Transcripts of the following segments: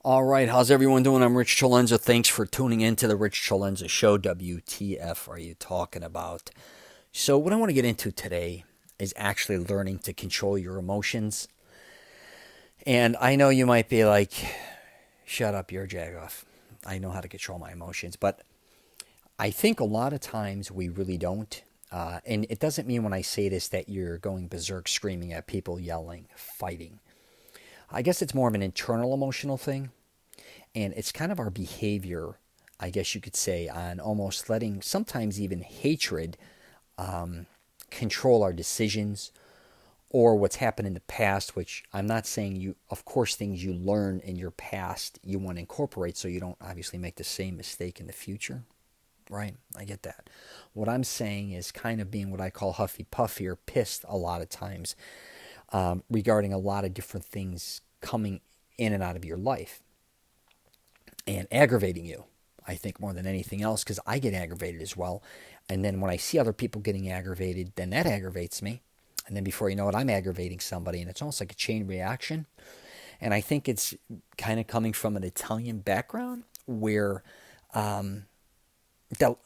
All right, how's everyone doing? I'm Rich CELENZA. Thanks for tuning in to the Rich CELENZA Show. WTF are you talking about? So, what I want to get into today is actually learning to control your emotions. And I know you might be like, shut up, you're a jagoff. I know how to control my emotions. But I think a lot of times we really don't. And it doesn't mean when I say this that you're going berserk, screaming at people, yelling, fighting. I guess it's more of an internal emotional thing. And it's kind of our behavior, I guess you could say, on almost letting sometimes even hatred control our decisions or what's happened in the past, which I'm not saying you, of course, things you learn in your past you want to incorporate so you don't obviously make the same mistake in the future. Right? I get that. What I'm saying is kind of being what I call huffy puffy or pissed a lot of times regarding a lot of different things coming in and out of your life and aggravating you, I think, more than anything else, because I get aggravated as well. And then when I see other people getting aggravated, then that aggravates me. And then before you know it, I'm aggravating somebody, and it's almost like a chain reaction. And I think it's kind of coming from an Italian background where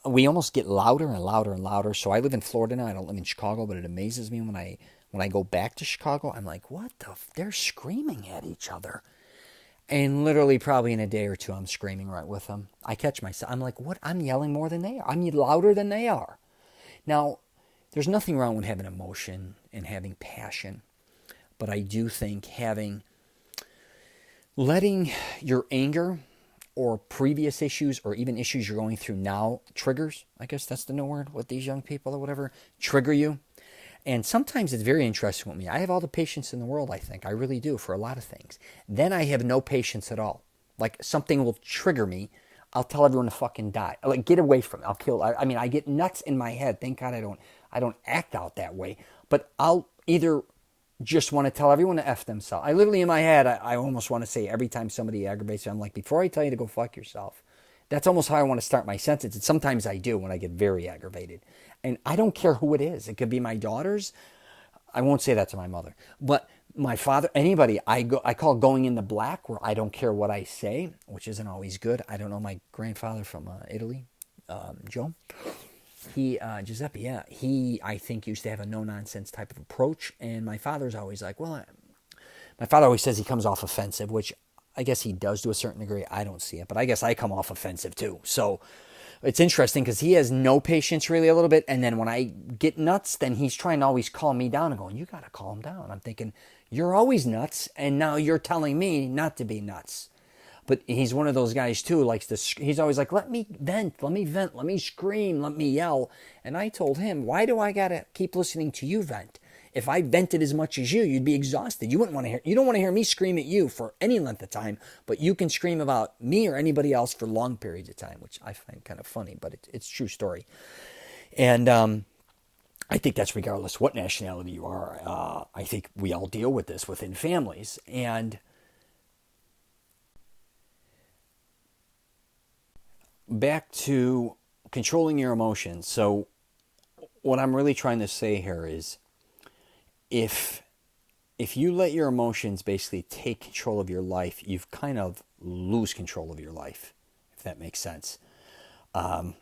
we almost get louder and louder and louder. So I live in Florida now. I don't live in Chicago, but it amazes me when I go back to Chicago. I'm like, what the? They're screaming at each other. And literally, probably in a day or two, I'm screaming right with them. I catch myself. I'm like, what? I'm yelling more than they are. I'm louder than they are. Now, there's nothing wrong with having emotion and having passion. But I do think letting your anger or previous issues or even issues you're going through now triggers, I guess that's the new word with these young people or whatever, trigger you. And sometimes it's very interesting with me. I have all the patience in the world, I think. I really do for a lot of things. Then I have no patience at all. Like something will trigger me. I'll tell everyone to fucking die. Like get away from it. I'll kill. I mean, I get nuts in my head. Thank God I don't act out that way. But I'll either just want to tell everyone to F themselves. I literally in my head, I almost want to say every time somebody aggravates me, I'm like, before I tell you to go fuck yourself. That's almost how I want to start my sentence. And sometimes I do when I get very aggravated. And I don't care who it is. It could be my daughters. I won't say that to my mother. But my father, anybody, I call going in the black, where I don't care what I say, which isn't always good. I don't know my grandfather from Italy, Joe. Giuseppe, yeah. He, I think, used to have a no-nonsense type of approach. And my father's always like, my father always says he comes off offensive, which I guess he does to a certain degree. I don't see it, but I guess I come off offensive too. So it's interesting because he has no patience really a little bit. And then when I get nuts, then he's trying to always calm me down and going, you got to calm down. I'm thinking, you're always nuts. And now you're telling me not to be nuts. But he's one of those guys too, likes to, he's always like, let me vent, let me scream, let me yell. And I told him, why do I got to keep listening to you vent? If I vented as much as you, you'd be exhausted. You wouldn't want to hear. You don't want to hear me scream at you for any length of time, but you can scream about me or anybody else for long periods of time, which I find kind of funny, but it's a true story. And I think that's regardless what nationality you are. I think we all deal with this within families. And back to controlling your emotions. So what I'm really trying to say here is, if you let your emotions basically take control of your life, you've kind of lose control of your life, if that makes sense. I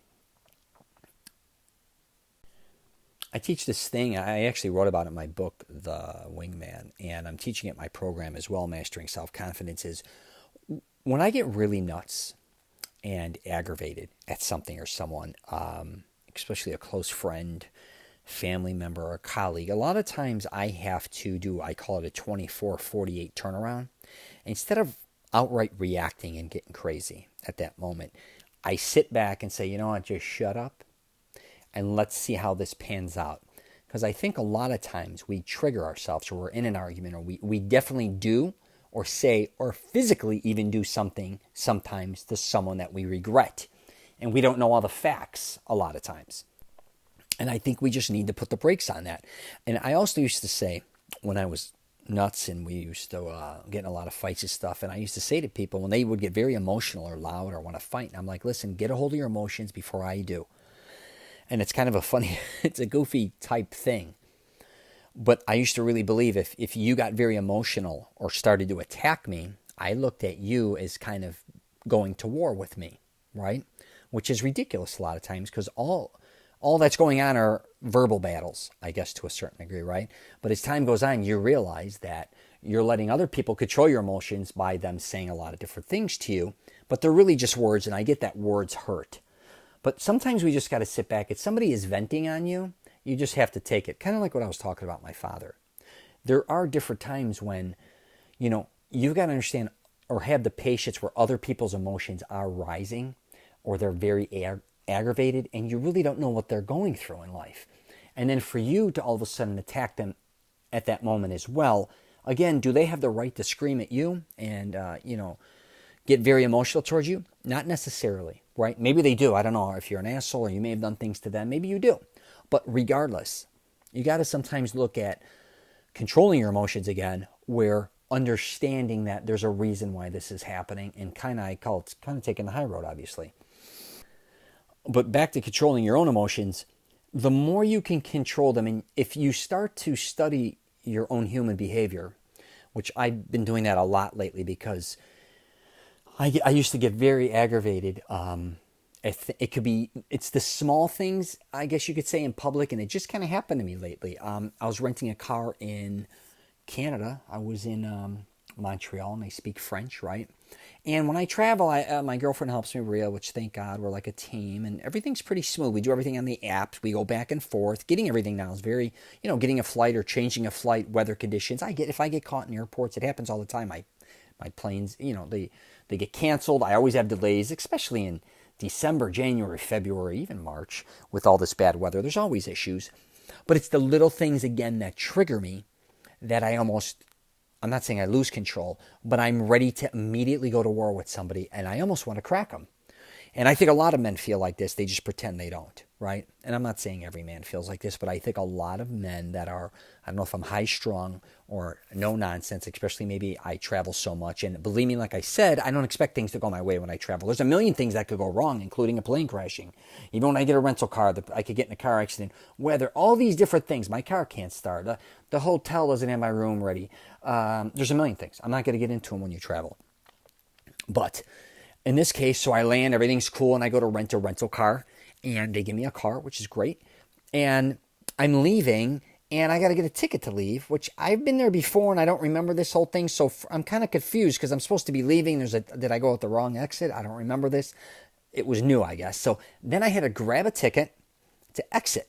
teach this thing. I actually wrote about it in my book, The Wingman, and I'm teaching it in my program as well, Mastering Self-Confidence, is when I get really nuts and aggravated at something or someone, especially a close friend, family member, or colleague, a lot of times I have to do, I call it a 24-48 turnaround. Instead of outright reacting and getting crazy at that moment, I sit back and say, you know what, just shut up and let's see how this pans out. Because I think a lot of times we trigger ourselves, or we're in an argument, or we definitely do or say or physically even do something sometimes to someone that we regret. And we don't know all the facts a lot of times. And I think we just need to put the brakes on that. And I also used to say, when I was nuts and we used to get in a lot of fights and stuff, and I used to say to people when they would get very emotional or loud or want to fight, I'm like, listen, get a hold of your emotions before I do. And it's kind of a funny, it's a goofy type thing. But I used to really believe if you got very emotional or started to attack me, I looked at you as kind of going to war with me, right? Which is ridiculous a lot of times because all that's going on are verbal battles, I guess, to a certain degree, right? But as time goes on, you realize that you're letting other people control your emotions by them saying a lot of different things to you, but they're really just words, and I get that words hurt. But sometimes we just got to sit back. If somebody is venting on you, you just have to take it. Kind of like what I was talking about my father. There are different times when, you've got to understand or have the patience where other people's emotions are rising or they're very aggravated and you really don't know what they're going through in life. And then for you to all of a sudden attack them at that moment as well, again, do they have the right to scream at you and, get very emotional towards you? Not necessarily, right? Maybe they do. I don't know if you're an asshole or you may have done things to them. Maybe you do. But regardless, you got to sometimes look at controlling your emotions again, where understanding that there's a reason why this is happening, and I call it kind of taking the high road, obviously. But back to controlling your own emotions, the more you can control them, and if you start to study your own human behavior, which I've been doing that a lot lately because I used to get very aggravated. It's the small things, I guess you could say, in public, and it just kind of happened to me lately. I was renting a car in Canada. I was in Montreal, and I speak French, right? And when I travel, my girlfriend helps me, Rhea, which thank God we're like a team, and everything's pretty smooth. We do everything on the apps. We go back and forth. Getting everything now is very, getting a flight or changing a flight, weather conditions. If I get caught in airports, it happens all the time. My planes, they get canceled. I always have delays, especially in December, January, February, even March, with all this bad weather. There's always issues. But it's the little things, again, that trigger me that I'm not saying I lose control, but I'm ready to immediately go to war with somebody, and I almost want to crack them. And I think a lot of men feel like this. They just pretend they don't, right? And I'm not saying every man feels like this, but I think a lot of men that are, I don't know if I'm high-strung or no nonsense, especially maybe I travel so much. And believe me, like I said, I don't expect things to go my way when I travel. There's a million things that could go wrong, including a plane crashing. Even when I get a rental car, I could get in a car accident. Weather, all these different things. My car can't start. The hotel doesn't have my room ready. There's a million things. I'm not going to get into them when you travel. But in this case, so I land, everything's cool, and I go to rent a rental car, and they give me a car, which is great. And I'm leaving, and I got to get a ticket to leave, which I've been there before, and I don't remember this whole thing, so I'm kind of confused because I'm supposed to be leaving. Did I go out the wrong exit? I don't remember this. It was new, I guess. So then I had to grab a ticket to exit.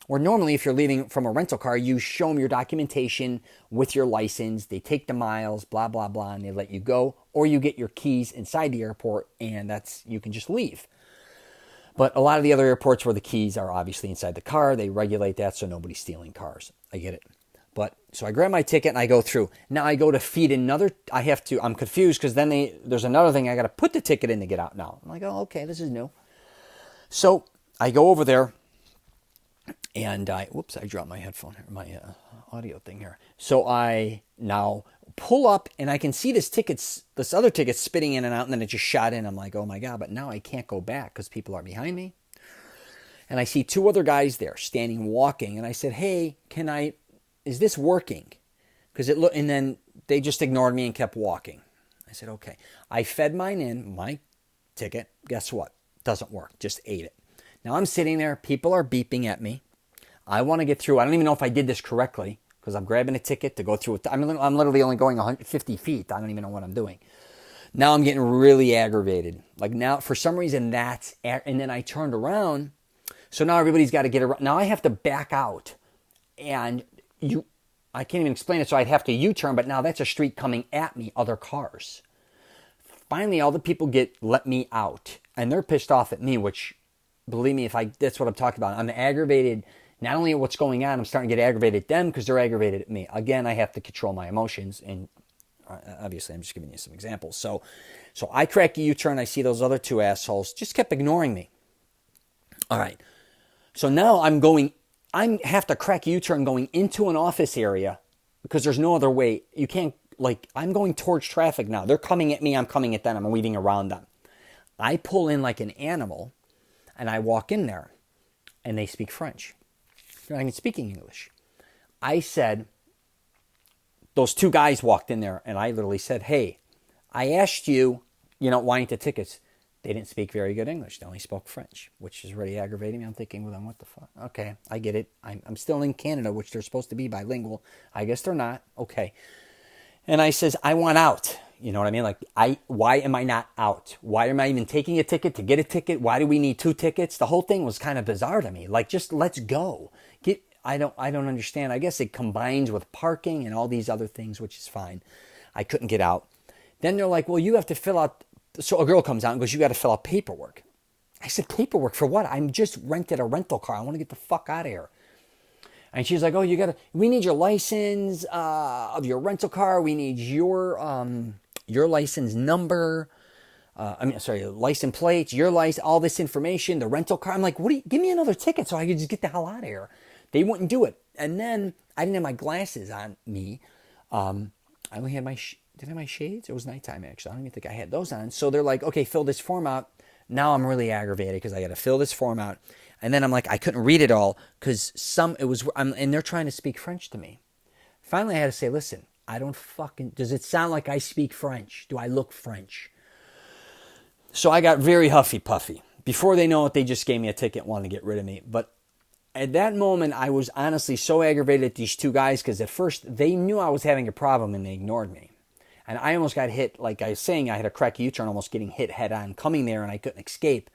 Or normally, if you're leaving from a rental car, you show them your documentation with your license. They take the miles, blah, blah, blah, and they let you go. Or you get your keys inside the airport, and you can just leave. But a lot of the other airports where the keys are obviously inside the car, they regulate that so nobody's stealing cars. I get it. But so I grab my ticket and I go through. Now I go to feed another. I'm confused because then there's another thing. I got to put the ticket in to get out now. I'm like, oh, okay, this is new. So I go over there. And I dropped my headphone here, my audio thing here. So I now pull up and I can see this other ticket spitting in and out, and then it just shot in. I'm like, oh my God, but now I can't go back because people are behind me. And I see two other guys there standing, walking. And I said, hey, is this working? And then they just ignored me and kept walking. I said, okay. I fed my ticket. Guess what? Doesn't work. Just ate it. Now I'm sitting there. People are beeping at me. I want to get through. I don't even know if I did this correctly because I'm grabbing a ticket to go through it. I'm literally only going 150 feet. I don't even know what I'm doing. Now I'm getting really aggravated. Like now, for some reason, and then I turned around. So now everybody's got to get around. Now I have to back out. And I can't even explain it. So I'd have to U-turn, but now that's a street coming at me, other cars. Finally, all the people let me out. And they're pissed off at me, which, believe me, that's what I'm talking about. I'm aggravated. Not only at what's going on, I'm starting to get aggravated at them because they're aggravated at me. Again, I have to control my emotions, and obviously I'm just giving you some examples. So I crack a U-turn. I see those other two assholes just kept ignoring me. All right. So now I have to crack a U-turn going into an office area because there's no other way. You can't, I'm going towards traffic now. They're coming at me. I'm coming at them. I'm weaving around them. I pull in like an animal, and I walk in there, and they speak French. They're not even speaking English. I said, those two guys walked in there, and I literally said, hey, I asked you, why ain't the tickets? They didn't speak very good English. They only spoke French, which is really aggravating me. I'm thinking, well, then what the fuck? Okay, I get it. I'm still in Canada, which they're supposed to be bilingual. I guess they're not. Okay. And I says, I want out. You know what I mean? Like, why am I not out? Why am I even taking a ticket to get a ticket? Why do we need 2 tickets? The whole thing was kind of bizarre to me. Like, just let's go. I don't understand. I guess it combines with parking and all these other things, which is fine. I couldn't get out. Then they're like, well, you have to fill out. So a girl comes out and goes, you got to fill out paperwork. I said, paperwork for what? I'm just rented a rental car. I want to get the fuck out of here. And she's like, oh, we need your license of your rental car. We need your license number. License plates, your license, all this information, the rental car. I'm like, give me another ticket so I could just get the hell out of here. They wouldn't do it. And then I didn't have my glasses on me. I only had did I have my shades? It was nighttime, actually. I don't even think I had those on. So they're like, okay, fill this form out. Now I'm really aggravated because I got to fill this form out. And then I'm like, I couldn't read it all because and they're trying to speak French to me. Finally, I had to say, listen, does it sound like I speak French? Do I look French? So I got very huffy puffy. Before they know it, they just gave me a ticket, wanted to get rid of me. But at that moment, I was honestly so aggravated at these 2 guys because at first they knew I was having a problem and they ignored me. And I almost got hit, like I was saying, I had a crack U-turn, almost getting hit head on, coming there, and I couldn't escape.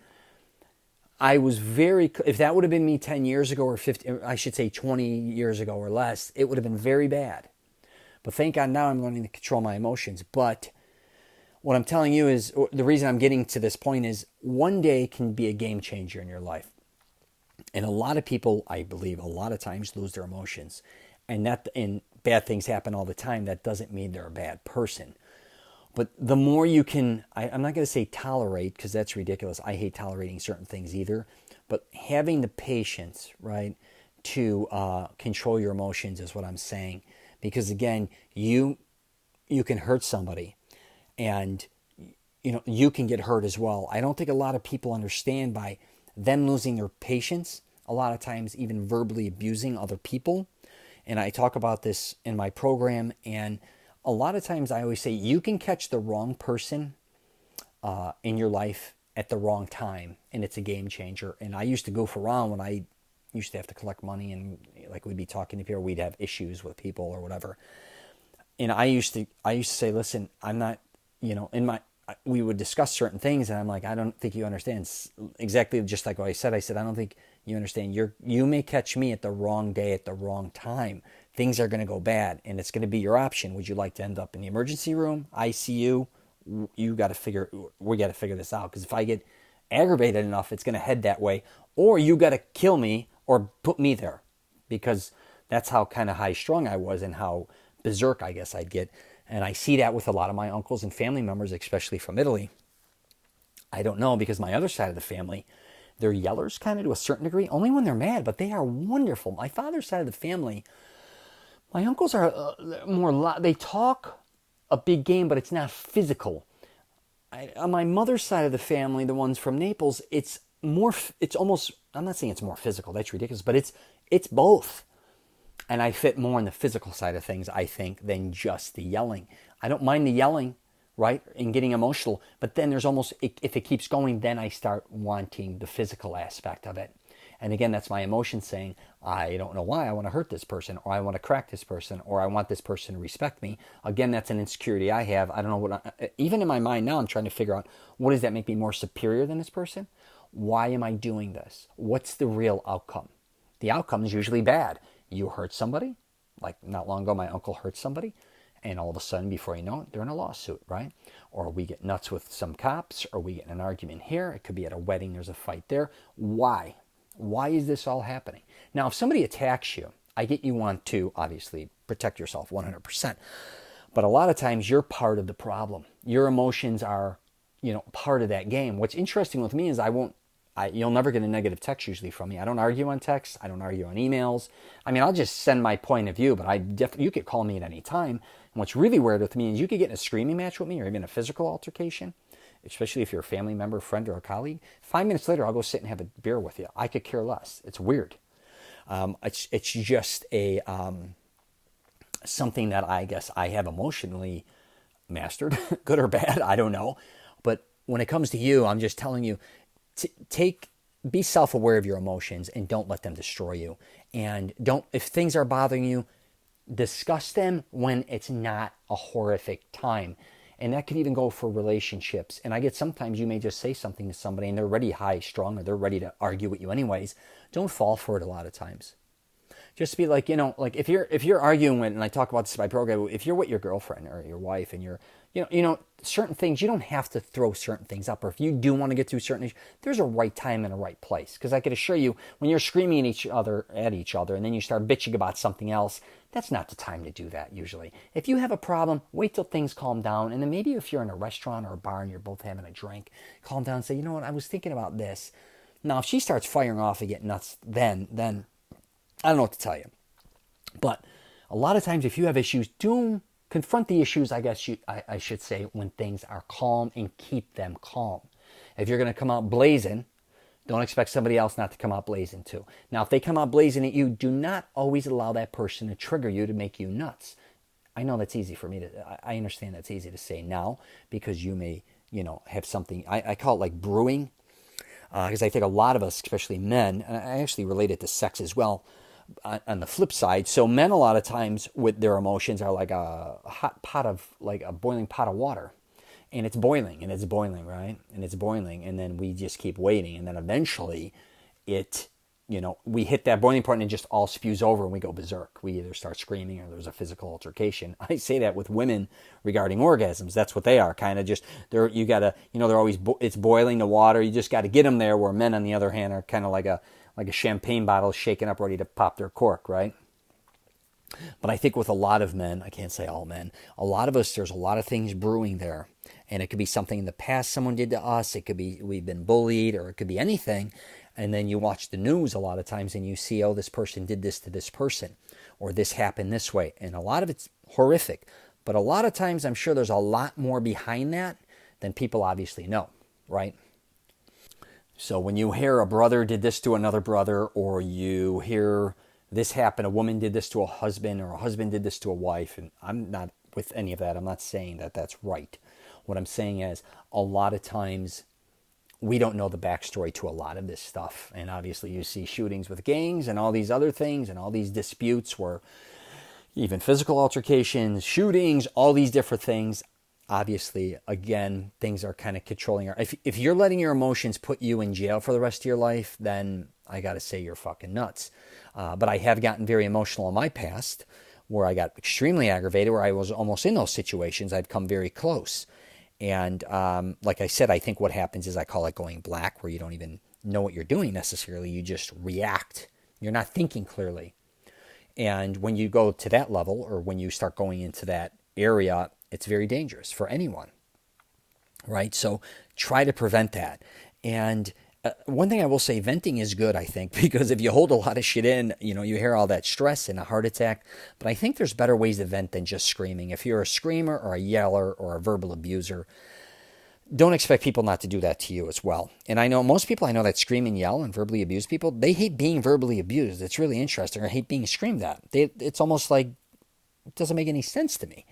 I was if that would have been me 10 years ago or 50, I should say 20 years ago or less, it would have been very bad. But thank God now I'm learning to control my emotions. But what I'm telling you is, the reason I'm getting to this point is, one day can be a game changer in your life. And a lot of people, I believe, a lot of times lose their emotions. And bad things happen all the time. That doesn't mean they're a bad person. But the more you can, I'm not going to say tolerate, because that's ridiculous. I hate tolerating certain things either. But having the patience, right, to control your emotions is what I'm saying. Because again, you can hurt somebody, and you can get hurt as well. I don't think a lot of people understand, by them losing their patience, a lot of times even verbally abusing other people. And I talk about this in my program, and a lot of times I always say you can catch the wrong person in your life at the wrong time, and it's a game changer. And I used to goof around when I used to have to collect money, and like we'd be talking to people, we'd have issues with people or whatever. And I used to say, listen, I'm not, we would discuss certain things, and I'm like, I don't think you understand. Exactly just like what I said, I don't think you understand. You may catch me at the wrong day, at the wrong time. Things are going to go bad, and it's going to be your option. Would you like to end up in the emergency room, ICU? We got to figure this out, because if I get aggravated enough, it's going to head that way. Or you got to kill me or put me there, because that's how kind of high strung I was and how berserk I guess I'd get. And I see that with a lot of my uncles and family members, especially from Italy. I don't know, because my other side of the family, they're yellers kind of to a certain degree, only when they're mad, but they are wonderful. My father's side of the family, my uncles are they talk a big game, but it's not physical. On my mother's side of the family, the ones from Naples, it's almost, I'm not saying it's more physical, that's ridiculous, but it's both. And I fit more in the physical side of things, I think, than just the yelling. I don't mind the yelling, right, and getting emotional. But then there's almost, if it keeps going, then I start wanting the physical aspect of it. And again, that's my emotion saying, I don't know why I want to hurt this person, or I want to crack this person, or I want this person to respect me. Again, that's an insecurity I have. I don't know even in my mind now, I'm trying to figure out, what does that make me more superior than this person? Why am I doing this? What's the real outcome? The outcome is usually bad. You hurt somebody, like not long ago, my uncle hurt somebody, and all of a sudden, before you know it, they're in a lawsuit, right? Or we get nuts with some cops, or we get in an argument here. It could be at a wedding, there's a fight there. Why? Why is this all happening? Now, if somebody attacks you, I get you want to, obviously, protect yourself 100%. But a lot of times, you're part of the problem. Your emotions are, part of that game. What's interesting with me is you'll never get a negative text usually from me. I don't argue on text. I don't argue on emails. I mean, I'll just send my point of view, but you could call me at any time. And what's really weird with me is you could get in a screaming match with me, or even a physical altercation, especially if you're a family member, friend, or a colleague. 5 minutes later, I'll go sit and have a beer with you. I could care less. It's weird. It's just something that I guess I have emotionally mastered, good or bad, I don't know. But when it comes to you, I'm just telling you, be self-aware of your emotions and don't let them destroy you. And if things are bothering you, discuss them when it's not a horrific time. And that could even go for relationships. And I get sometimes you may just say something to somebody and they're already high strung or they're ready to argue with you anyways. Don't fall for it a lot of times. Just be like, like if you're arguing with, and I talk about this in my program, if you're with your girlfriend or your wife and you're, certain things, you don't have to throw certain things up. Or if you do want to get through certain issues, there's a right time and a right place. Because I can assure you, when you're screaming at each other, and then you start bitching about something else, that's not the time to do that usually. If you have a problem, wait till things calm down. And then maybe if you're in a restaurant or a bar and you're both having a drink, calm down and say, you know what, I was thinking about this. Now, if she starts firing off and getting nuts, then I don't know what to tell you. But a lot of times if you have issues, confront the issues, I guess I should say, when things are calm, and keep them calm. If you're going to come out blazing, don't expect somebody else not to come out blazing too. Now, if they come out blazing at you, do not always allow that person to trigger you to make you nuts. I know that's easy for me I understand that's easy to say now because you may, have something, I call it like brewing. Because I think a lot of us, especially men, and I actually relate it to sex as well, on the flip side. So men a lot of times with their emotions are like a hot pot of, like a boiling pot of water. And it's boiling, and it's boiling, right? And it's boiling, and then we just keep waiting. And then eventually we hit that boiling point and it just all spews over and we go berserk. We either start screaming or there's a physical altercation. I say that with women regarding orgasms. That's what they are. Kind of just, they're always, it's boiling the water. You just got to get them there, where men on the other hand are kind of like a champagne bottle shaken up ready to pop their cork, right? But I think with a lot of men, I can't say all men, a lot of us, there's a lot of things brewing there. And it could be something in the past someone did to us. It could be we've been bullied, or it could be anything. And then you watch the news a lot of times and you see, oh, this person did this to this person, or this happened this way. And a lot of it's horrific. But a lot of times I'm sure there's a lot more behind that than people obviously know, right? So when you hear a brother did this to another brother, or you hear this happen, a woman did this to a husband, or a husband did this to a wife, and I'm not with any of that. I'm not saying that that's right. What I'm saying is a lot of times we don't know the backstory to a lot of this stuff. And obviously you see shootings with gangs and all these other things and all these disputes where even physical altercations, shootings, all these different things. Obviously, again, things are kind of controlling. If you're letting your emotions put you in jail for the rest of your life, then I got to say you're fucking nuts. But I have gotten very emotional in my past where I got extremely aggravated, where I was almost in those situations. I've come very close. And like I said, I think what happens is I call it going black, where you don't even know what you're doing necessarily. You just react. You're not thinking clearly. And when you go to that level, or when you start going into that area, it's very dangerous for anyone, right? So try to prevent that. And one thing I will say, venting is good, I think, because if you hold a lot of shit in, you hear all that stress and a heart attack. But I think there's better ways to vent than just screaming. If you're a screamer or a yeller or a verbal abuser, don't expect people not to do that to you as well. And I know most people I know that scream and yell and verbally abuse people, they hate being verbally abused. It's really interesting. Or hate being screamed at. It's almost like, it doesn't make any sense to me.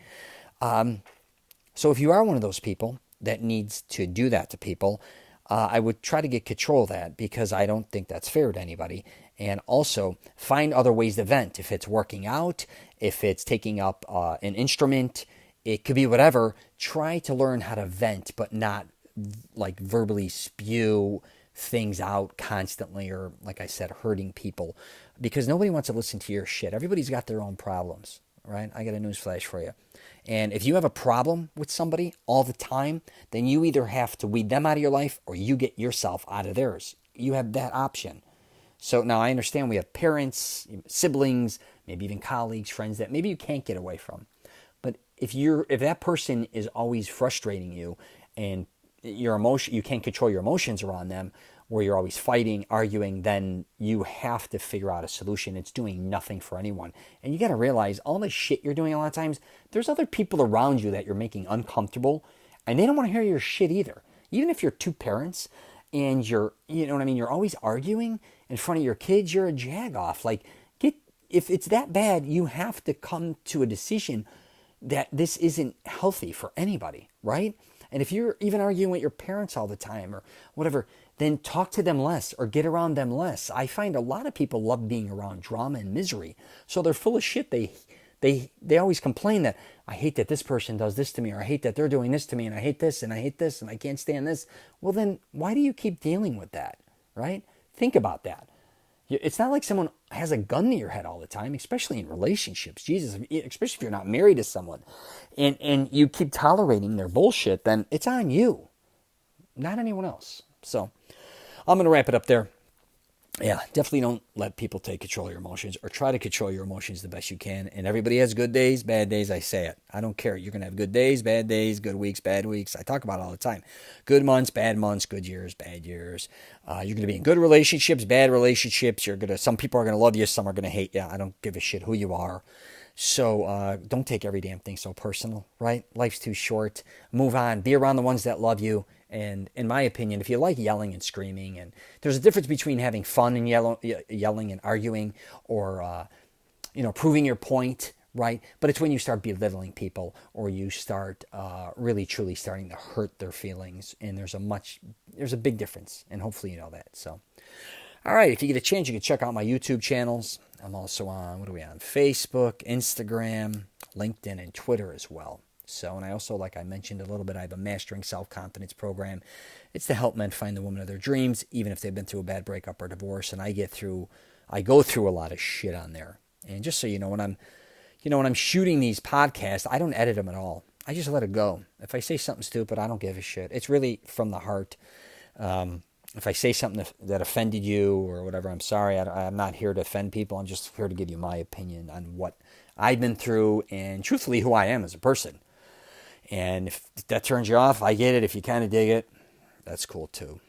So if you are one of those people that needs to do that to people, I would try to get control of that, because I don't think that's fair to anybody. And also find other ways to vent. If it's working out, if it's taking up an instrument, it could be whatever. Try to learn how to vent, but not like verbally spew things out constantly, or like I said, hurting people, because nobody wants to listen to your shit. Everybody's got their own problems, right? I got a news flash for you. And if you have a problem with somebody all the time, then you either have to weed them out of your life, or you get yourself out of theirs. You have that option. So now I understand we have parents, siblings, maybe even colleagues, friends that maybe you can't get away from. But if that person is always frustrating you, and you can't control your emotions around them, where you're always fighting, arguing, then you have to figure out a solution. It's doing nothing for anyone. And you got to realize all the shit you're doing a lot of times, there's other people around you that you're making uncomfortable, and they don't want to hear your shit either. Even if you're two parents and you're always arguing in front of your kids, you're a jagoff. If it's that bad, you have to come to a decision. that this isn't healthy for anybody, right? And if you're even arguing with your parents all the time or whatever, then talk to them less or get around them less. I find a lot of people love being around drama and misery. So they're full of shit. They always complain that I hate that this person does this to me, or I hate that they're doing this to me, and I hate this and I hate this and I can't stand this. Well, then why do you keep dealing with that, right? Think about that. It's not like someone has a gun to your head all the time, especially in relationships. Jesus, especially if you're not married to someone and you keep tolerating their bullshit, then it's on you, not anyone else. So I'm going to wrap it up there. Yeah, definitely don't let people take control of your emotions, or try to control your emotions the best you can. And everybody has good days, bad days. I say it. I don't care. You're going to have good days, good weeks, bad weeks. I talk about it all the time. Good months, good years, bad years. You're going to be in good relationships, bad relationships. Some people are going to love you. Some are going to hate you. I don't give a shit who you are. So don't take every damn thing so personal, right? Life's too short. Move on. Be around the ones that love you. And in my opinion, if you like yelling and screaming, and there's a difference between having fun and yelling and arguing, or proving your point, right? But it's when you start belittling people, or you start really truly starting to hurt their feelings. And there's a big difference, and hopefully you know that. So, all right, if you get a chance, you can check out my YouTube channels. I'm also on, Facebook, Instagram, LinkedIn, and Twitter as well. So, and I also, like I mentioned a little bit, I have a Mastering Self-Confidence program. It's to help men find the woman of their dreams, even if they've been through a bad breakup or divorce. And I go through a lot of shit on there. And just so you know, when I'm shooting these podcasts, I don't edit them at all. I just let it go. If I say something stupid, I don't give a shit. It's really from the heart. If I say something that offended you or whatever, I'm sorry. I'm not here to offend people. I'm just here to give you my opinion on what I've been through and truthfully who I am as a person. And if that turns you off, I get it. If you kind of dig it, that's cool too.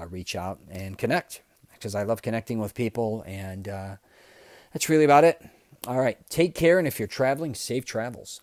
Reach out and connect, because I love connecting with people. And that's really about it. All right. Take care. And if you're traveling, safe travels.